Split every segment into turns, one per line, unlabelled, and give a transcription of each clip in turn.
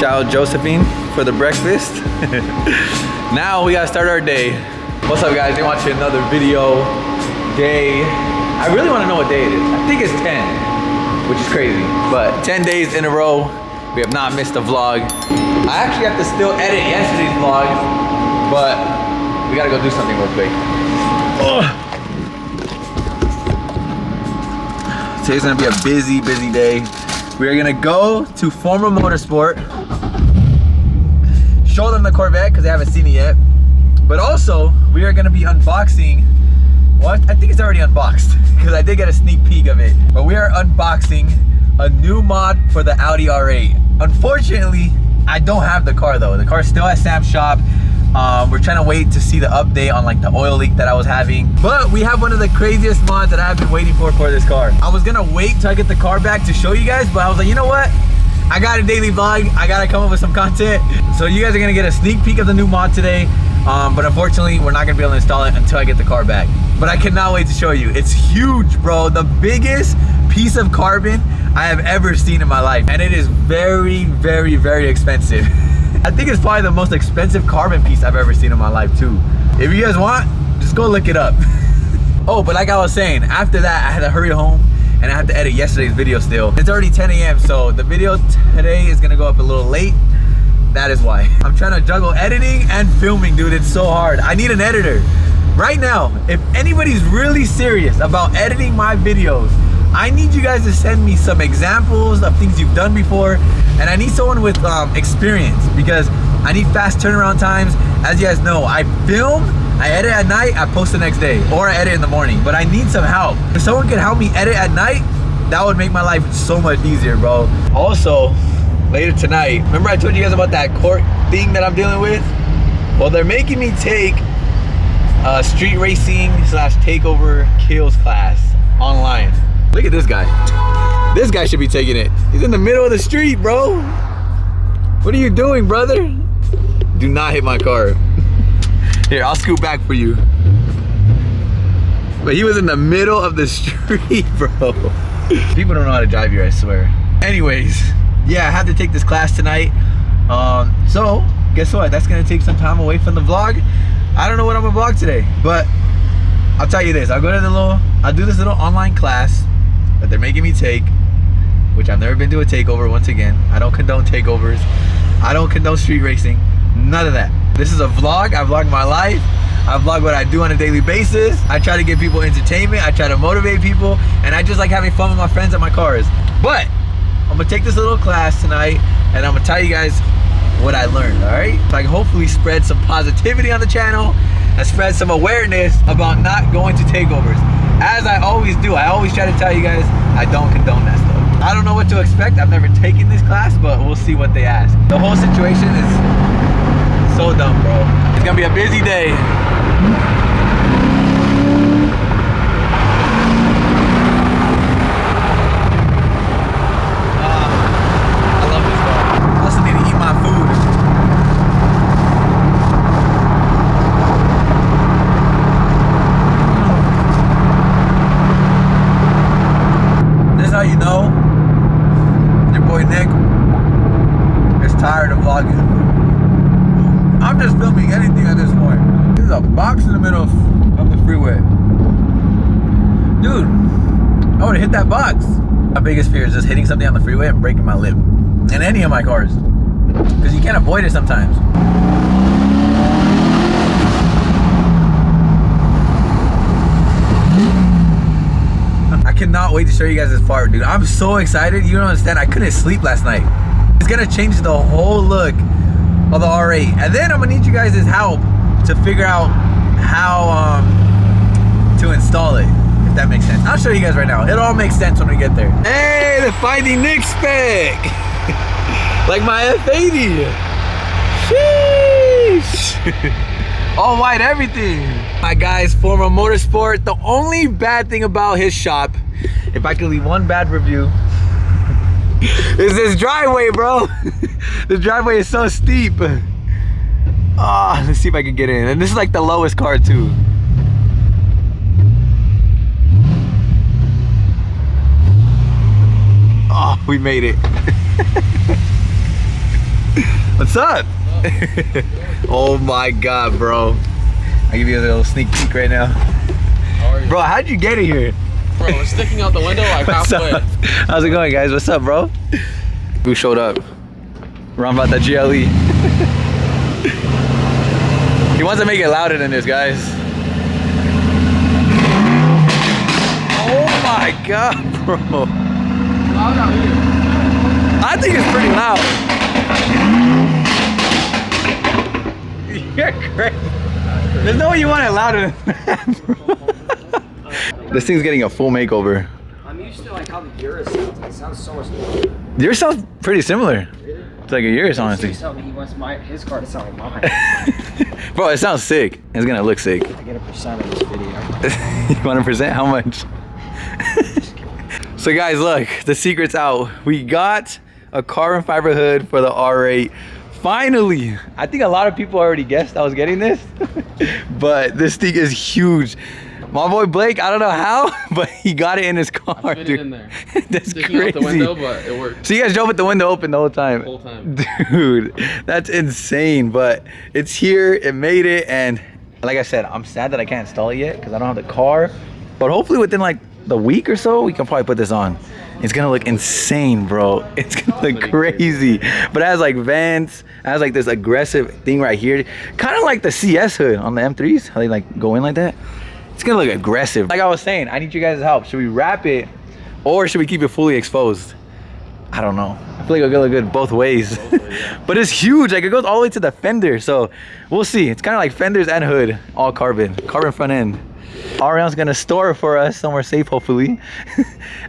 Shout out Josephine for the breakfast. Now we gotta start our day. What's up guys, you're watching another video. Day, I really wanna know what day it is. I think it's 10, which is crazy. But 10 days in a row, we have not missed a vlog. I actually have to still edit yesterday's vlog, but we gotta go do something real quick. Today's gonna be a busy day. We are gonna go to Former Motorsport, show them the Corvette because they haven't seen it yet. But also, we are gonna be unboxing, what? I think it's already unboxed because I did get a sneak peek of it. But we are unboxing a new mod for the Audi R8. Unfortunately, I don't have the car though. The car's still at Sam's shop. We're trying to wait to see the update on like the oil leak that I was having. But we have one of the craziest mods that I've been waiting for this car. I was gonna wait till I get the car back to show you guys, but I was like, you know what? I got a daily vlog. I gotta come up with some content. So you guys are gonna get a sneak peek of the new mod today. But unfortunately, we're not gonna be able to install it until I get the car back. But I cannot wait to show you. It's huge, bro. The biggest piece of carbon I have ever seen in my life. And it is very, very expensive. I think it's probably the most expensive carbon piece I've ever seen in my life too. If you guys want, just go look it up. Oh, but like I was saying, after that, I had to hurry home and I had to edit yesterday's video still. It's already 10 a.m. so the video today is gonna go up a little late. That is why. I'm trying to juggle editing and filming, dude. It's so hard. I need an editor. Right now, if anybody's really serious about editing my videos, I need you guys to send me some examples of things you've done before, and I need someone with experience because I need fast turnaround times. As you guys know, I film, I edit at night, I post the next day, or I edit in the morning, but I need some help. If someone could help me edit at night, that would make my life so much easier, bro. Also, later tonight, remember I told you guys about that court thing that I'm dealing with? Well, they're making me take a street racing / takeover kills class online. Look at this guy. This guy should be taking it. He's in the middle of the street, bro. What are you doing, brother? Do not hit my car. Here, I'll scoot back for you. But he was in the middle of the street, bro. People don't know how to drive here, I swear. Anyways, yeah, I have to take this class tonight. So, guess what? That's gonna take some time away from the vlog. I don't know what I'm gonna vlog today, but I'll tell you this. I'll do this little online class that they're making me take, which I've never been to a takeover. Once again, I don't condone takeovers. I don't condone street racing. None of that. This is a vlog. I vlog my life. I vlog what I do on a daily basis. I try to give people entertainment. I try to motivate people, and I just like having fun with my friends and my cars. But I'm gonna take this little class tonight, and I'm gonna tell you guys what I learned, all right? So I can hopefully spread some positivity on the channel and spread some awareness about not going to takeovers. As I always do, I always try to tell you guys, I don't condone that stuff. I don't know what to expect. I've never taken this class, but we'll see what they ask. The whole situation is so dumb, bro. It's gonna be a busy day. I love this car. I also need to eat my food. How you know your boy Nick is tired of vlogging. I'm just filming anything at this point. This is a box in the middle of the freeway. Dude, I would have hit that box. My biggest fear is just hitting something on the freeway and breaking my lip. In any of my cars. Because you can't avoid it sometimes. I cannot wait to show you guys this part, dude. I'm so excited. You don't understand. I couldn't sleep last night. It's gonna change the whole look of the R8. And then I'm gonna need you guys' help to figure out how to install it, if that makes sense. I'll show you guys right now. It all makes sense when we get there. Hey, the FindingNick spec. Like my F80. Sheesh. All white everything. My guy's Former Motorsport. The only bad thing about his shop, if I could leave one bad review, is this driveway, bro. This driveway is so steep. Let's see if I can get in. And this is like the lowest car too. We made it. What's up? Oh my God, bro. I'll give you a little sneak peek right now.
How are you?
Bro, how'd you get in here?
Bro, we're sticking out the window like halfway.
How's it going, guys? What's up, bro? Who showed up? Ron about the GLE. He wants to make it louder than this, guys. Oh my God, bro.
Loud out here.
I think it's pretty loud. You're crazy. There's no way you want it louder than that, bro. This thing's getting a full makeover.
I'm used to like how the Urus sounds. It sounds so much better.
Yours sounds pretty similar.
Really?
It's like a Urus, honestly.
He told me he wants his car to sound like mine.
Bro, it sounds sick. It's gonna look sick.
I get a percent of this video.
You want a percent? How much? So guys, look, the secret's out. We got a carbon fiber hood for the R8. Finally! I think a lot of people already guessed I was getting this, but this thing is huge. My boy Blake, I don't know how, but he got it in his car,
I fit
dude.
it in there.
That's
Sticking
crazy.
out the window, but it worked.
So you guys drove with the window open the whole time?
The whole time.
Dude, that's insane, but it's here, it made it, and like I said, I'm sad that I can't install it yet because I don't have the car, but hopefully within like the week or so, we can probably put this on. It's gonna look insane, bro. It's gonna look crazy. But it has like vents, it has like this aggressive thing right here. Kind of like the CS hood on the M3s, how they like go in like that. It's gonna look aggressive. Like I was saying, I need you guys' help. Should we wrap it or should we keep it fully exposed? I don't know. I feel like it'll look good both ways. Yeah. But it's huge, like it goes all the way to the fender. So we'll see. It's kind of like fenders and hood, all carbon front end. Ariana's gonna store it for us somewhere safe, hopefully.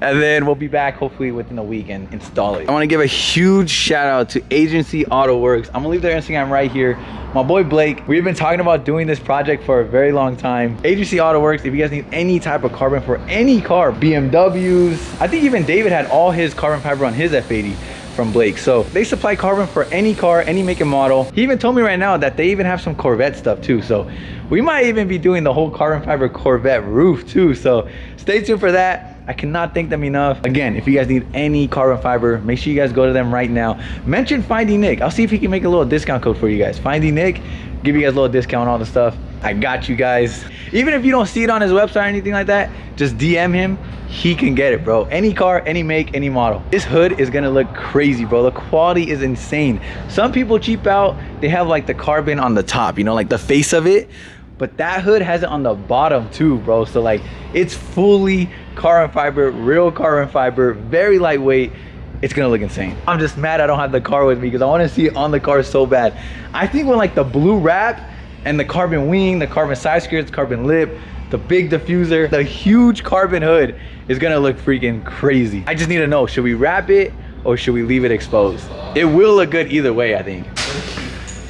And then we'll be back hopefully within a week and install it. I wanna give a huge shout out to Agency Auto Works. I'm gonna leave their Instagram right here. My boy Blake, we've been talking about doing this project for a very long time. Agency Auto Works, if you guys need any type of carbon for any car, BMWs, I think even David had all his carbon fiber on his F80 from Blake. So they supply carbon for any car, any make and model. He even told me right now that they even have some Corvette stuff too. So we might even be doing the whole carbon fiber Corvette roof too. So stay tuned for that. I cannot thank them enough. Again, if you guys need any carbon fiber, make sure you guys go to them right now. Mention FindingNick. I'll see if he can make a little discount code for you guys. FindingNick, give you guys a little discount on all the stuff. I got you guys. Even if you don't see it on his website or anything like that, just DM him. He can get it, bro. Any car, any make, any model. This hood is gonna look crazy, bro. The quality is insane. Some people cheap out. They have like the carbon on the top, you know, like the face of it. But that hood has it on the bottom too, bro. So like, it's fully carbon fiber, real carbon fiber, very lightweight. It's gonna look insane. I'm just mad I don't have the car with me because I wanna see it on the car so bad. I think when like the blue wrap and the carbon wing, the carbon side skirts, carbon lip, the big diffuser, the huge carbon hood is gonna look freaking crazy. I just need to know, should we wrap it or should we leave it exposed? It will look good either way, I think.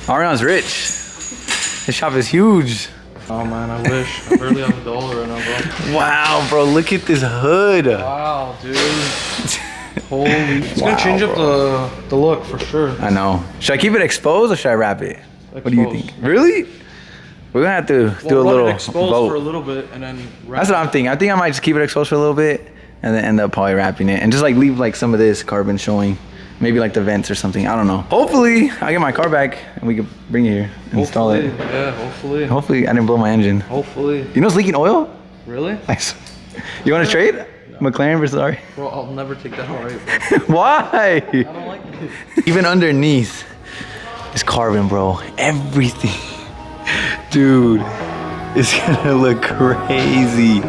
Ariana's rich. His shop is huge.
Oh man, I wish. I barely have a dollar right now, bro.
Wow, bro, look at this hood.
Wow, dude. Holy. It's gonna change up the look for sure.
I know. Should I keep it exposed or should I wrap it?
Exposed.
What do you think? Really? We're gonna have to do a little
exposed
vote.
for a little bit and then wrap.
That's what I'm thinking. I think I might just keep it exposed for a little bit and then end up probably wrapping it and just like leave like some of this carbon showing. Maybe like the vents or something. I don't know. Hopefully I get my car back and we can bring it here and install it.
Yeah, hopefully.
Hopefully I didn't blow my engine.
Hopefully.
You know it's leaking oil?
Really?
Nice. You want to trade? No. McLaren versus Audi?
Bro, I'll never take that alright.
Why?
I don't like this.
Even underneath is carbon, bro. Everything. Dude, it's gonna look crazy.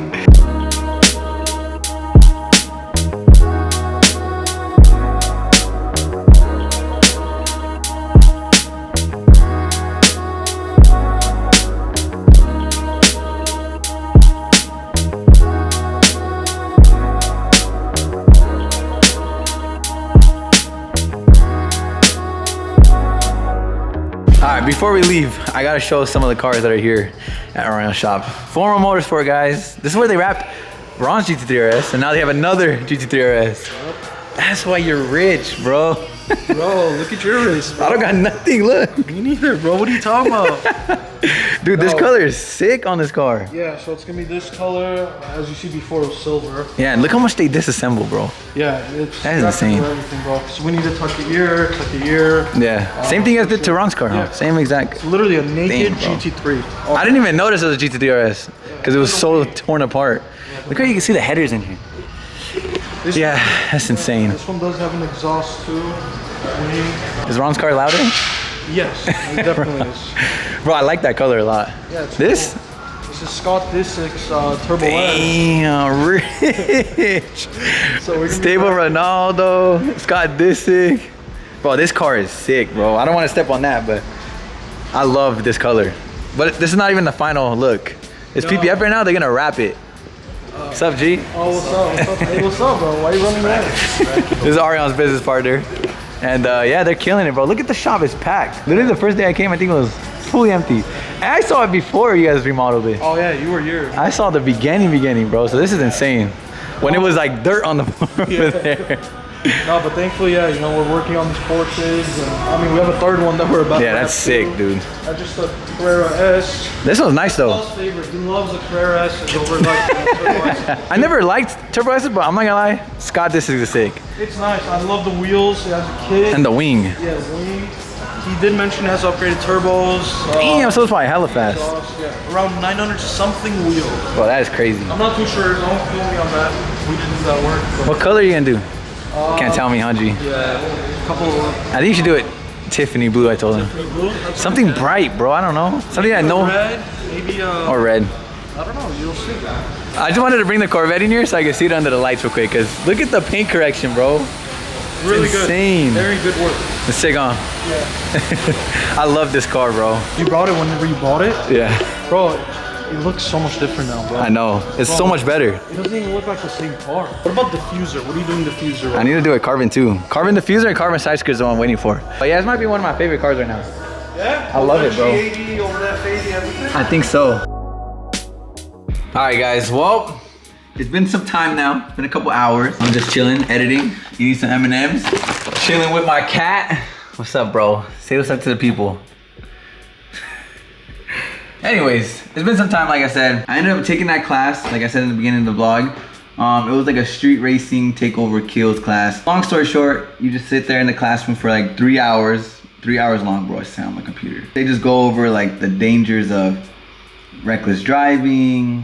Before we leave, I gotta show some of the cars that are here at Orion's shop. Former Motorsport guys. This is where they wrapped Ron's GT3 RS, and now they have another GT3 RS. That's why you're rich, bro.
Bro, look at your wrist, bro.
I don't got nothing, look.
Me neither, bro. What are you talking about?
Dude, this
No.
color is sick on this car.
Yeah, so it's gonna be this color. As you see before, it was silver.
Yeah, and look how much they disassemble, bro.
Yeah, it's
That is insane.
for everything, bro. So we need to tuck the ear,
Yeah, same thing as did Tehran's car, huh?
Yeah.
Same exact.
It's literally a naked
Damn, bro.
GT3.
I didn't even notice it was a GT3 RS because it was so torn apart. Look how you can see the headers in here.
This
Yeah, that's insane.
This one does have an exhaust too. Wing.
Is Ron's car louder?
Yes, it definitely is.
Bro, I like that color a lot.
Yeah, it's
This?
cool. This is Scott Disick's Turbo S.
Damn, rich.
So we're gonna be
Stable
back-
Ronaldo, Scott Disick. Bro, this car is sick, bro. I don't want to step on that, but I love this color. But this is not even the final look. It's
No.
PPF right now. They're gonna wrap it. What's up, G?
Oh, what's up? What's up? Hey, what's up, bro? Why are you running away?
This is Arion's business partner. And yeah, they're killing it, bro. Look at the shop, it's packed. Literally the first day I came, I think it was fully empty. And I saw it before you guys remodeled it.
Oh yeah, you were here.
I saw the beginning, bro. So this is insane. When it was like dirt on the floor over there.
No, but thankfully, yeah, you know, we're working on these Porsches, and I mean, we have a third one that we're about
Yeah,
to
that's
have
sick,
too.
dude.
I just a Carrera S.
This one's nice though.
Paul's favorite. He loves the Carrera S and over like the Turbo S.
I never liked Turbo S's, but I'm not gonna lie, Scott, this is sick.
It's nice. I love the wheels as a kid.
And the wing.
Yeah, wing. He did mention it has upgraded turbos.
Damn, so it's probably hella fast.
exhaust, yeah, around 900 something wheels.
Bro, that is crazy.
I'm not too sure. Don't feel me on that. We didn't do that work. But,
What color are you gonna do? Can't tell me, huh, G?
yeah, a couple of
I think you should do it Tiffany blue, I told him.
blue. That's
Something bright, bro, I don't know. Something I know.
red, maybe
Or red.
I don't know. You'll see.
I just wanted to bring the Corvette in here so I could see it under the lights real quick, cause look at the paint correction, bro.
Really
insane.
good. Very good work.
It's sick on.
Yeah.
I love this car, bro.
You brought it whenever you bought it,
Yeah,
bro. It looks so much different now, bro.
I know. It's so much better.
It doesn't even look like the same car. What about diffuser? What are you doing diffuser?
I need to do a carbon too. Carbon diffuser and carbon side skirt is the one I'm waiting for. But yeah, this might be one of my favorite cars right now.
Yeah.
I love it, bro.
G80 over that Fady, everything.
I think so. All right, guys. Well, it's been some time now. It's been a couple hours. I'm just chilling, editing, eating some M&Ms, chilling with my cat. What's up, bro? Say what's up to the people. Anyways, it's been some time, like I said. I ended up taking that class, like I said in the beginning of the vlog. It was like a street racing takeover kills class. Long story short, you just sit there in the classroom for like 3 hours. 3 hours long, bro. I sit on my computer. They just go over like the dangers of reckless driving,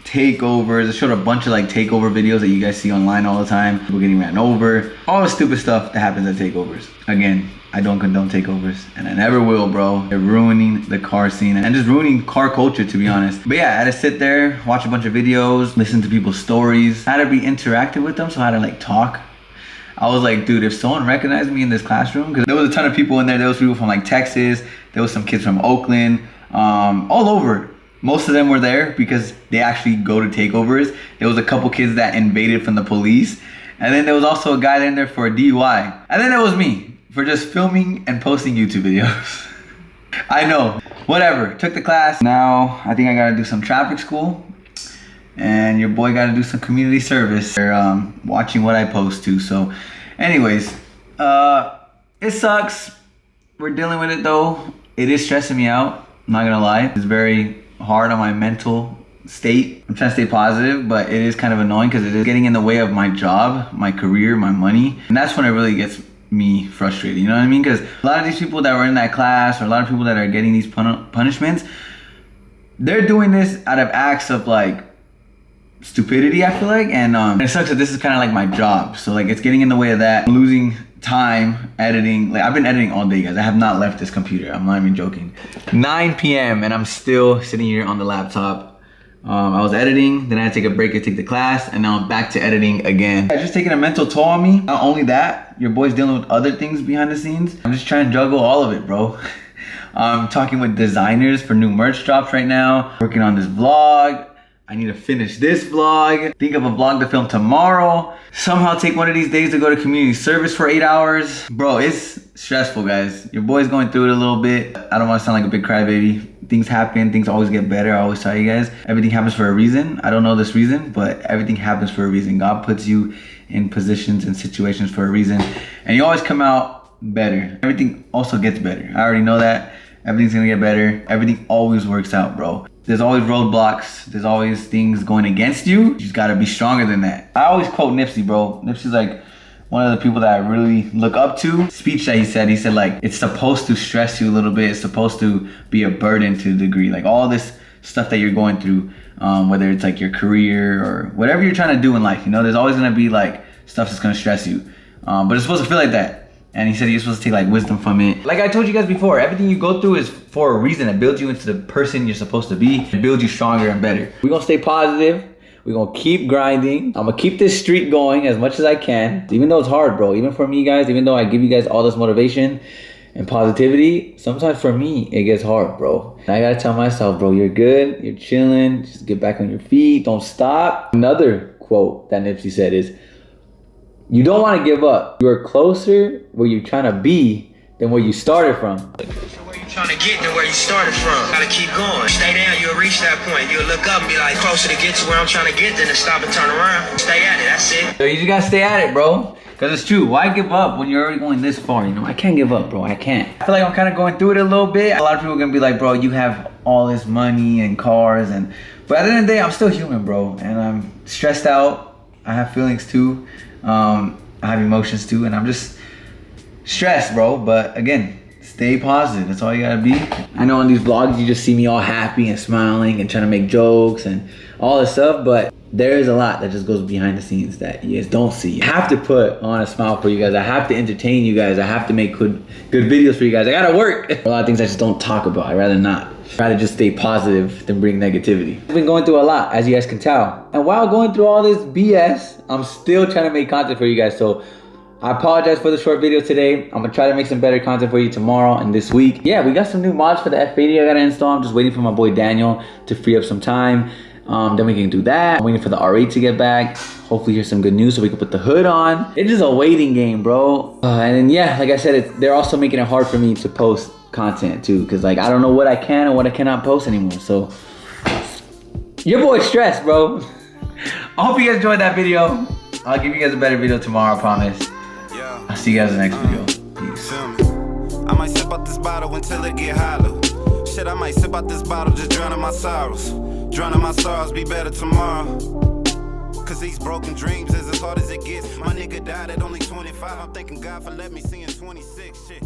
takeovers. I showed a bunch of like takeover videos that you guys see online all the time. People getting ran over. All the stupid stuff that happens at takeovers. Again, I don't condone takeovers, and I never will, bro. They're ruining the car scene and just ruining car culture, to be honest. But yeah, I had to sit there, watch a bunch of videos, listen to people's stories. I had to be interactive with them, so I had to like talk. I was like, dude, if someone recognized me in this classroom, because there was a ton of people in there. There was people from like Texas. There was some kids from Oakland, all over. Most of them were there because they actually go to takeovers. There was a couple kids that invaded from the police. And then there was also a guy in there for a DUI. And then there was me for just filming and posting YouTube videos. I know, whatever, took the class. Now I think I gotta do some traffic school and your boy gotta do some community service. They're watching what I post too. So anyways, it sucks. We're dealing with it though. It is stressing me out, I'm not gonna lie. It's very hard on my mental state. I'm trying to stay positive, but it is kind of annoying because it is getting in the way of my job, my career, my money. And that's when it really gets me frustrated, you know what I mean? Because a lot of these people that were in that class, or a lot of people that are getting these punishments, they're doing this out of acts of like stupidity, I feel like. And it sucks that this is kind of like my job. So like it's getting in the way of that. I'm losing time editing. Like I've been editing all day, guys. I have not left this computer. I'm not even joking. 9 p.m. and I'm still sitting here on the laptop. I was editing, then I had to take a break to take the class, and now I'm back to editing again. It's just taking a mental toll on me. Not only that, your boy's dealing with other things behind the scenes. I'm just trying to juggle all of it, bro. I'm talking with designers for new merch drops right now. Working on this vlog. I need to finish this vlog. Think of a vlog to film tomorrow. Somehow take one of these days to go to community service for 8 hours. Bro, it's stressful, guys. Your boy's going through it a little bit. I don't want to sound like a big crybaby. Things happen, things always get better. I always tell you guys, everything happens for a reason. I don't know this reason, but everything happens for a reason. God puts you in positions and situations for a reason. And you always come out better. Everything also gets better. I already know that. Everything's gonna get better. Everything always works out, bro. There's always roadblocks. There's always things going against you. You just gotta be stronger than that. I always quote Nipsey, bro. Nipsey's like one of the people that I really look up to. Speech that he said like, it's supposed to stress you a little bit. It's supposed to be a burden to a degree. Like all this stuff that you're going through, whether it's like your career or whatever you're trying to do in life, you know, there's always gonna be like stuff that's gonna stress you. But it's supposed to feel like that. And he said you're supposed to take like wisdom from it. Like I told you guys before, everything you go through is for a reason. It builds you into the person you're supposed to be. It builds you stronger and better. We're gonna stay positive. We're gonna keep grinding. I'm gonna keep this streak going as much as I can. Even though it's hard, bro. Even for me, guys, even though I give you guys all this motivation and positivity, sometimes for me, it gets hard, bro. And I gotta tell myself, bro, you're good, you're chilling, just get back on your feet, don't stop. Another quote that Nipsey said is, you don't wanna give up. You are closer where you're trying to be than where you started from.
Where you trying to get than where you started from. Gotta keep going. Stay down, you'll reach that point. You'll look up and be like, closer to get to where I'm trying to get than to stop and turn around. Stay at it, that's it.
So you just gotta stay at it, bro. Cause it's true, why give up when you're already going this far, you know? I can't give up, bro, I can't. I feel like I'm kind of going through it a little bit. A lot of people are gonna be like, bro, you have all this money and cars but at the end of the day, I'm still human, bro. And I'm stressed out, I have feelings too. I have emotions too, and I'm just stressed, bro. But again, stay positive, that's all you gotta be. I know on these vlogs, you just see me all happy and smiling and trying to make jokes and all this stuff, but there is a lot that just goes behind the scenes that you guys don't see. I have to put on a smile for you guys. I have to entertain you guys. I have to make good videos for you guys. I gotta work. A lot of things I just don't talk about. I'd rather not. I'd rather just stay positive than bring negativity. I've been going through a lot, as you guys can tell. And while going through all this BS, I'm still trying to make content for you guys. So I apologize for the short video today. I'm gonna try to make some better content for you tomorrow and this week. Yeah, we got some new mods for the F80 I gotta install. I'm just waiting for my boy Daniel to free up some time. Then we can do that. I'm waiting for the R8 to get back. Hopefully here's some good news so we can put the hood on. It is a waiting game, bro. And then yeah, like I said, they're also making it hard for me to post content too, because like I don't know what I can and what I cannot post anymore. So your boy's stressed, bro. I hope you guys enjoyed that video. I'll give you guys a better video tomorrow, I promise. I'll see you guys in the next video. Peace.
I might sip out this bottle until it get hollow. Shit, I might sip out this bottle, just drowning my sorrows. Drowning my sorrows, be better tomorrow. Cause these broken dreams is as hard as it gets. My nigga died at only 25. I'm thanking God for letting me see in 26. Shit.